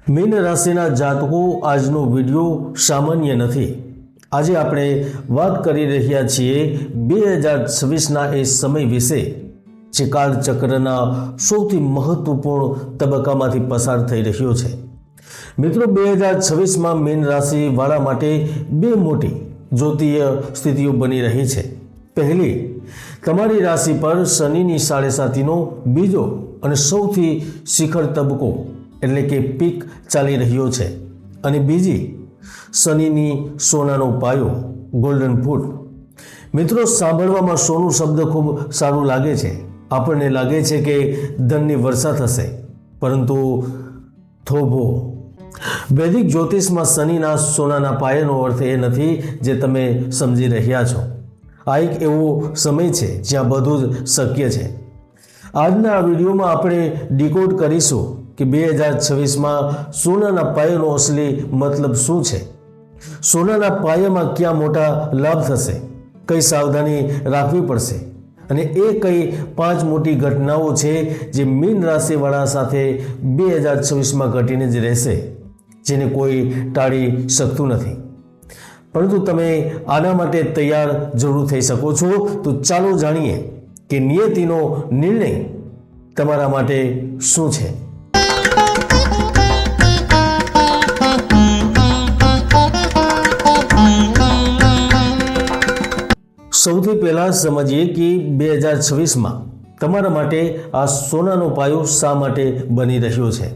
Mean રાશિના જાતકો આજનો વિડીયો સામાન્ય નથી। આજે આપણે વાત કરી રહ્યા છીએ 2026ના એ સમય વિશે જે કાળચક્રના સૌથી મહત્વપૂર્ણ તબક્કામાંથી પસાર થઈ રહ્યો છે। મિત્રો 2026માં મીન રાશિવાળા માટે બે મોટી જ્યોતિષીય સ્થિતિઓ બની રહી છે। પહેલી, તમારી રાશિ પર શનિની સાડેસાતીનો બીજો અને સૌથી શિખર તબક્કો એટલે કે પીક ચાલી રહ્યો છે અને બીજી શનિની સોનાનો પાયો ગોલ્ડન ફૂટ। મિત્રો, સાંભળવામાં સોનું શબ્દ ખૂબ સારું લાગે છે। આપણને લાગે છે કે ધનની વર્ષા થશે, પરંતુ થોભો વૈદિક જ્યોતિષમાં શનિના સોનાના પાયાનો અર્થ એ નથી જે તમે સમજી રહ્યા છો। આ એક એવો સમય છે જ્યાં બધું જ શક્ય છે। આજના આ વિડીયોમાં આપણે ડિકોડ કરીશું કે 2026માં સોનાના પાયાનો અસલી મતલબ શું છે, સોનાના પાયામાં ક્યાં મોટા લાભ થશે, કઈ સાવધાની રાખવી પડશે અને એ કઈ 5 મોટી ઘટનાઓ છે જે મીન રાશિવાળા સાથે 2026માં ઘટીને જ રહેશે, જેને કોઈ ટાળી શકતું નથી। પરંતુ તમે આના માટે તૈયાર જરૂર થઈ શકો છો। તો ચાલો જાણીએ કે નિયતિનો નિર્ણય તમારા માટે શું છે। સૌથી પહેલાં સમજીએ કે 2026માં તમારા માટે આ સોનાનો પાયો શા માટે બની રહ્યો છે।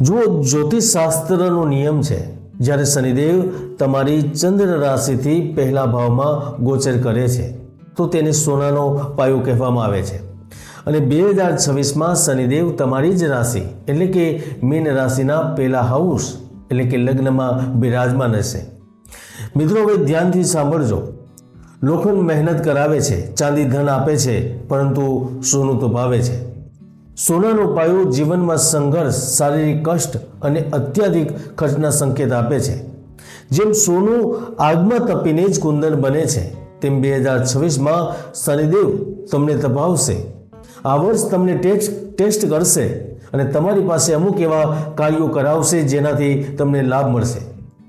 જો જ્યોતિષશાસ્ત્રનો નિયમ છે, જ્યારે શનિદેવ તમારી ચંદ્ર રાશિથી પહેલા ભાવમાં ગોચર કરે છે તો તેને સોનાનો પાયો કહેવામાં આવે છે અને 2026માં શનિદેવ તમારી જ રાશિ એટલે કે મીન રાશિના પહેલા હાઉસ એટલે કે લગ્નમાં બિરાજમાન રહેશે। મિત્રો, હવે ધ્યાનથી સાંભળજો। લોખંડ મહેનત કરાવે છે, ચાંદી ધન આપે છે, પરંતુ સોનું તો ભાવે છે। સોનાનો પાયો જીવનમાં સંઘર્ષ, શારીરિક કષ્ટ અને અત્યાધિક ખર્ચના સંકેત આપે છે। જેમ સોનું આગમાં તપીને જ કુંદન બને છે, તેમ 2026માં શનિદેવ તમને તપાવશે। આ વર્ષ તમને ટેસ્ટ કરશે અને તમારી પાસે અમુક એવા કાર્યો કરાવશે જેનાથી તમને લાભ મળશે।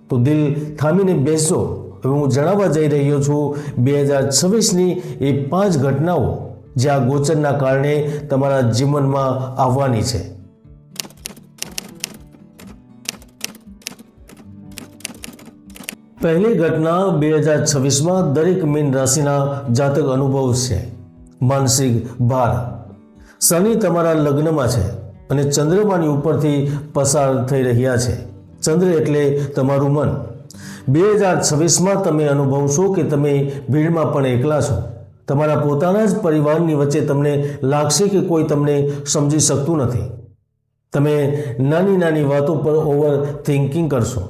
તો દિલ થામીને બેસો। હવે હું જણાવવા જઈ રહ્યો છું 2026ની એ 5 ઘટનાઓ જે આ ગોચરના કારણે તમારા જીવનમાં આવવાની છે। પહેલી ઘટના 2026માં દરેક મીન રાશિના જાતક અનુભવ છે, માનસિક ભાર। શનિ તમારા લગ્નમાં છે અને ચંદ્રમાની ઉપરથી પસાર થઈ રહ્યા છે। ચંદ્ર એટલે તમારું મન। 2026માં તમે અનુભવશો કે તમે ભીડમાં પણ એકલા છો। તમારા પોતાના જ પરિવારની વચ્ચે તમને લાગશે કે કોઈ તમને સમજી શકતું નથી। તમે નાની નાની વાતો પર ઓવર થિંકિંગ કરશો।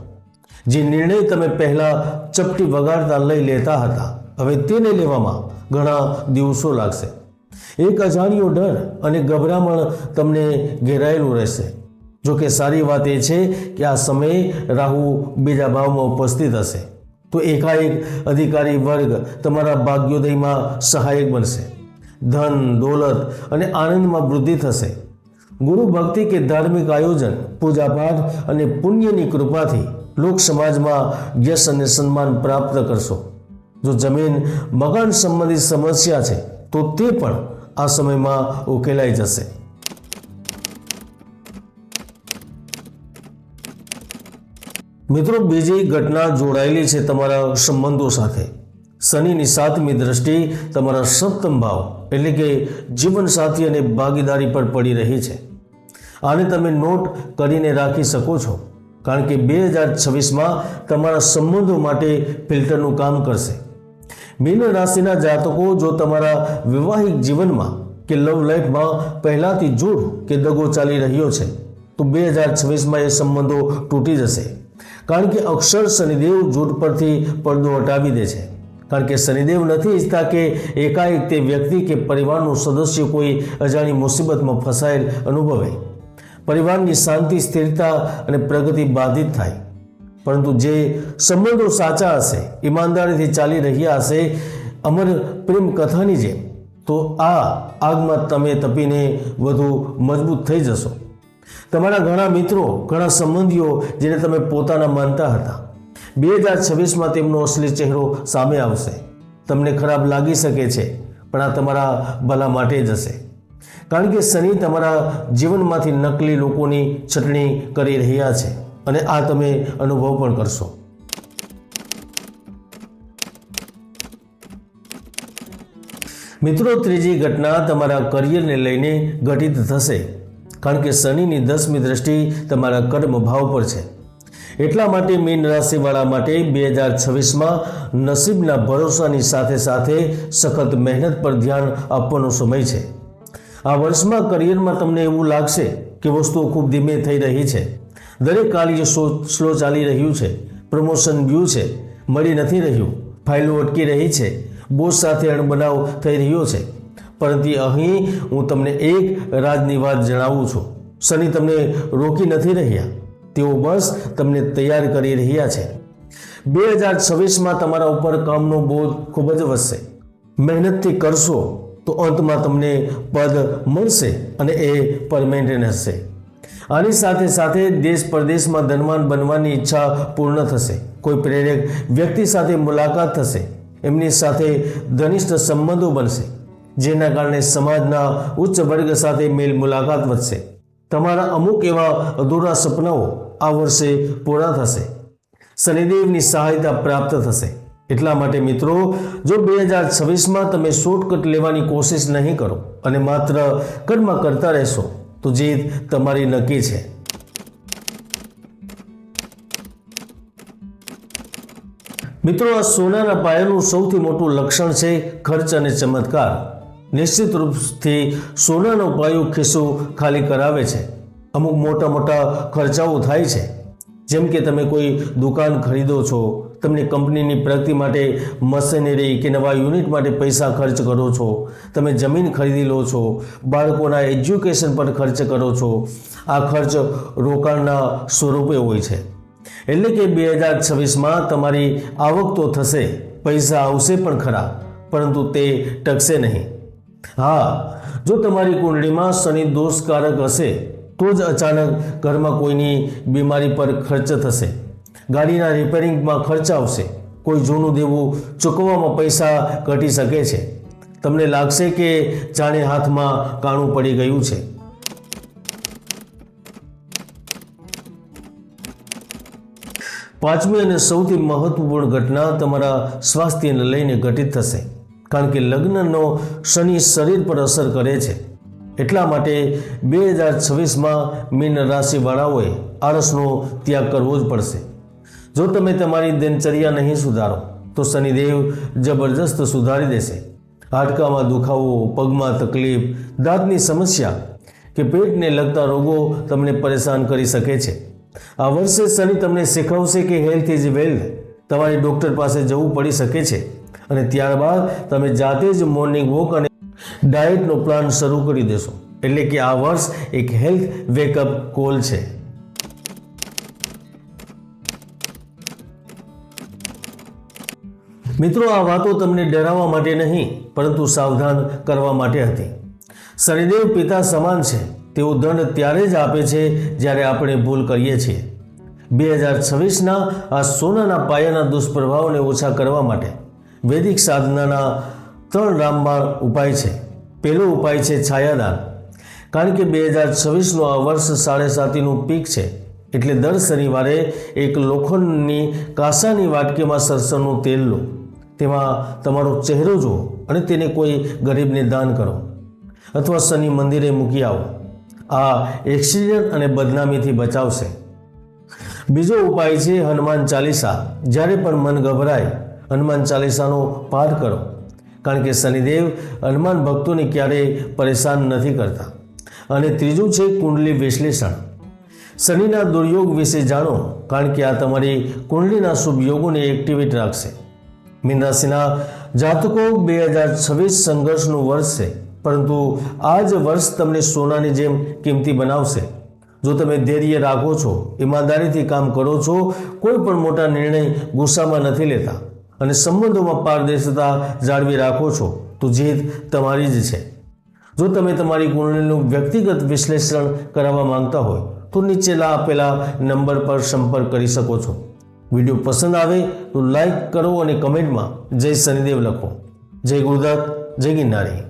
જે નિર્ણય તમે પહેલાં ચપટી વગાડતા લઈ લેતા હતા, હવે તેને લેવામાં ઘણા દિવસો લાગશે। એક અજાણ્યો ડર અને ગભરામણ તમને ઘેરાયેલું રહેશે। જો કે સારી વાત એ છે કે આ સમયે રાહુ બીજા ભાવમાં ઉપસ્થિત હશે, તો એકાએક અધિકારી વર્ગ તમારા ભાગ્યોદયમાં સહાયક બનશે। ધન, દોલત અને આનંદમાં વૃદ્ધિ થશે। ગુરુ ભક્તિ કે ધાર્મિક આયોજન, પૂજાપાઠ અને પુણ્યની કૃપાથી લોક સમાજમાં યશ અને સન્માન પ્રાપ્ત કરશો। જો જમીન મકાન સંબંધિત સમસ્યા છે તો તે પણ આ સમયમાં ઉકેલાઈ જશે। મિત્રો, બીજી ઘટના જોડાયેલી છે તમારા સંબંધો સાથે। શનિની 7મી દ્રષ્ટિ તમારા સપ્તમ ભાવ એટલે કે જીવનસાથી અને ભાગીદારી પર પડી રહી છે। આને તમે નોટ કરીને રાખી શકો છો, કારણ કે 2026માં તમારા સંબંધો માટે ફિલ્ટરનું કામ કરશે। મીન રાશિના જાતકો, જો તમારા વૈવાહિક જીવનમાં કે લવ લાઈફમાં પહેલાથી જૂઠ કે દગો ચાલી રહ્યો છે તો 2026માં એ સંબંધો તૂટી જશે। કારણ કે અક્ષર શનિદેવ જૂઠ પરથી પડદો હટાવી દે છે। કારણ કે શનિદેવ નથી ઈચ્છતા કે એકાએક તે વ્યક્તિ કે પરિવારનું સદસ્ય કોઈ અજાણી મુસીબતમાં ફસાયેલ અનુભવે। પરિવારની શાંતિ, સ્થિરતા અને પ્રગતિ બાધિત થાય। પરંતુ જે સંબંધો સાચા હશે, ઈમાનદારીથી ચાલી રહ્યા હશે, અમર પ્રેમ કથાની જેમ, તો આ આગમાં તમે તપીને વધુ મજબૂત થઈ જશો। તમારા ઘણા મિત્રો, ઘણા સંબંધીઓ જેને તમે પોતાના માનતા હતા, 2026માં તેમનો અસલી ચહેરો સામે આવશે. તમને ખરાબ લાગી શકે છે, પણ આ તમારા ભલા માટે જ હશે. કારણ કે શનિ તમારા જીવનમાંથી નકલી લોકોની છટણી કરી રહ્યા છે અને આ તમે અનુભવ પણ કરશો. મિત્રો, ત્રીજી ઘટના તમારા કરિયરને લઈને ઘટિત થશે, કારણ કે શનિની 10મી દ્રષ્ટિ તમારા કર્મ ભાવ પર છે. એટલા માટે મીન રાશિવાળા માટે 2026માં નસીબના ભરોસાની સાથે સાથે સખત મહેનત પર ધ્યાન આપવાનો સમય છે. આ વર્ષમાં કરિયરમાં તમને એવું લાગશે કે વસ્તુઓ ખૂબ ધીમે થઈ રહી છે, દરેક કાર્ય સ્લો ચાલી રહ્યું છે, પ્રમોશન ગયું છે, મળી નથી રહ્યું, ફાઇલો અટકી રહી છે, બોસ સાથે અણબનાવ થઈ રહ્યો છે. પરંતુ અહીં હું તમને એક રાજની વાત જણાવું છું. શનિ તમને રોકી નથી રહ્યા, તેઓ બસ તમને તૈયાર કરી રહ્યા છે. 2026માં તમારા ઉપર કામનો બોજ ખૂબ જ વધશે. મહેનતથી કરશો તો અંતમાં તમને પદ મળશે અને એ પરમેનન્ટ હશે. આની સાથે સાથે દેશ પરદેશમાં ધનવાન બનવાની ઈચ્છા પૂર્ણ થશે. કોઈ પ્રેરક વ્યક્તિ સાથે મુલાકાત થશે, એમની સાથે ઘનિષ્ઠ સંબંધો બનશે, જેના કારણે સમાજના ઉચ્ચ વર્ગ સાથે મેલ મુલાકાત વધશે. તમારા અમુક એવા અધૂરા સપનાઓ આ વર્ષે પૂરા થશે. શનિદેવની સહાયતા પ્રાપ્ત થશે. એટલા માટે મિત્રો, જો 2026માં તમે શોર્ટકટ લેવાની કોશિશ નહીં કરો અને માત્ર કર્મ કરતા રહેશો તો જીત તમારી નક્કી છે. મિત્રો, આ સોનાના પાયાનું સૌથી મોટું લક્ષણ છે ખર્ચ અને ચમત્કાર. નિશ્ચિત રૂપથી સોનાનો પાયો ખિસ્સો ખાલી કરાવે છે. અમુક મોટા મોટા ખર્ચાઓ થાય છે, જેમ કે તમે કોઈ દુકાન ખરીદો છો, તમને કંપનીની પ્રગતિ માટે મશીનરી કે નવા યુનિટ માટે પૈસા ખર્ચ કરો છો, તમે જમીન ખરીદી લો છો, બાળકોના એજ્યુકેશન પર ખર્ચ કરો છો. આ ખર્ચ રોકાણના સ્વરૂપે હોય છે. એટલે કે 2026માં તમારી આવક તો થશે, પૈસા આવશે પણ ખરા, પરંતુ તે ટકશે નહીં. હા, જો તમારી કુંડળીમાં શનિ દોષકારક હશે તો જ અચાનક ઘરમાં કોઈની બીમારી પર ખર્ચ થશે, ગાડીના રિપેરિંગમાં ખર્ચ આવશે, કોઈ જૂનું દેવું ચૂકવવામાં પૈસા ઘટી શકે છે. તમને લાગશે કે જાણે હાથમાં કાણું પડી ગયું છે. પાંચમી અને સૌથી મહત્વપૂર્ણ ઘટના તમારા સ્વાસ્થ્યને લઈને ઘટિત થશે, કારણ કે લગ્નનો શનિ શરીર પર અસર કરે છે. એટલા માટે 2026માં મીન રાશિવાળાઓએ આળસનો ત્યાગ કરવો જ પડશે. જો તમે તમારી દિનચર્યા નહીં સુધારો તો શનિદેવ જબરજસ્ત સુધારી દેશે. હાડકામાં દુખાવો, પગમાં તકલીફ, દાંતની સમસ્યા કે પેટને લગતા રોગો તમને પરેશાન કરી શકે છે. આ વર્ષે શનિ તમને શીખવશે કે હેલ્થ ઇઝ વેલ્થ. તમારે ડૉક્ટર પાસે જવું પડી શકે છે અને ત્યારબાદ તમે જાતે જ મોર્નિંગ વોક અને ડાયટનો પ્લાન શરૂ કરી દેશો. એટલે કે આ વર્ષ એક હેલ્થ વેકઅપ કોલ છે. મિત્રો, આ વાતો તમને ડરાવવા માટે નહીં, પરંતુ સાવધાન કરવા માટે હતી. શનિદેવ પિતા સમાન છે. તેઓ દંડ ત્યારે જ આપે છે જ્યારે આપણે ભૂલ કરીએ છીએ. 2026ના આ સોનાના પાયાના દુષ્પ્રભાવને ઓછા કરવા માટે વૈદિક સાધનાના 3 રામબાણ ઉપાય છે. પહેલો ઉપાય છે છાયાદાન. કારણ કે 2026નું આ વર્ષ 7.5નું પીક છે, એટલે દર શનિવારે એક લોખંડની કાંસાની વાટકીમાં સરસવનું તેલ લો, તેમાં તમારો ચહેરો જુઓ અને તેને કોઈ ગરીબને દાન કરો અથવા શનિ મંદિરે મૂકી આવો. આ એક્સિડન્ટ અને બદનામીથી બચાવશે. બીજો ઉપાય છે હનુમાન ચાલીસા. જ્યારે પણ મન ગભરાય, હનુમાન ચાલીસાનો પાઠ કરો, કારણ કે શનિદેવ હનુમાન ભક્તોને ક્યારેય પરેશાન નથી કરતા. અને ત્રીજું છે કુંડલી વિશ્લેષણ. શનિના દુર્યોગ વિશે જાણો, કારણ કે આ તમારી કુંડલીના શુભ યોગોને એક્ટિવેટ રાખશે. મીન રાશિના જાતકો, 2026 સંઘર્ષનું વર્ષ છે, પરંતુ આ જ વર્ષ તમને સોનાની જેમ કિંમતી બનાવશે. જો તમે ધૈર્ય રાખો છો, ઈમાનદારીથી કામ કરો છો, કોઈ પણ મોટા નિર્ણય ગુસ્સામાં નથી લેતા અને સંબંધોમાં પારદર્શિતા જાળવી રાખો છો, તો જીત તમારી જ છે. જો તમે તમારી કુંડળીનું વ્યક્તિગત વિશ્લેષણ કરાવવા માંગતા હોય તો નીચેલા આપેલા નંબર પર સંપર્ક કરી શકો છો. વિડીયો પસંદ આવે તો લાઈક કરો અને કમેન્ટમાં જય શનિદેવ લખો. જય ગુરુદત્ત, જય ગિરનારી.